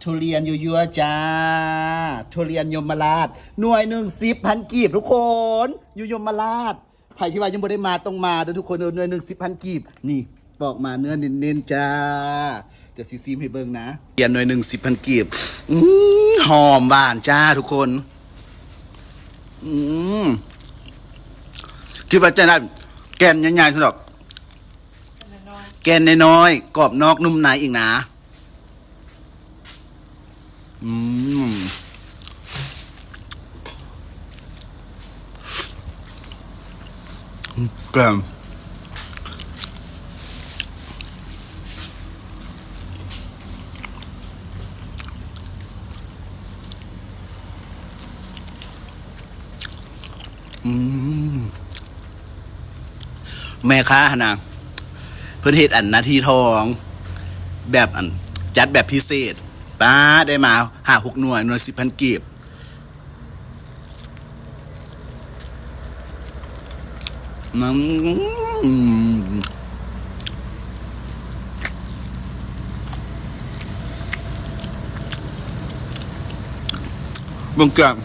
ทุเรียนยั่วๆจ้าทุเรียนยมราชหน่วยหนึ่ง10,000 กีบทุกคนอยู่ยมราชใครที่ว่ายังไม่ได้มาต้องมาเด้อทุกคนหน่วยหนึ่ง10,000 กีบนี่บอกมาเนื้อเน้นๆจ้าเดี๋ยวซีให้เบิ่งนะทุเรียนหน่วยหนึ่ง10,000 กีบหอมหวานจ้าทุกคนคิดว่าจะได้แกนใหญ่ๆสุดหรอกแกนน้อยๆกรอบนอกนุ่มในอีกนะแกมแม่ค้านะเพื่อนเฮ็ดอันนาทีทองแบบอันจัดแบบพิเศษป้าได้มา6 หน่วย10,000 กีบมึงเก่ง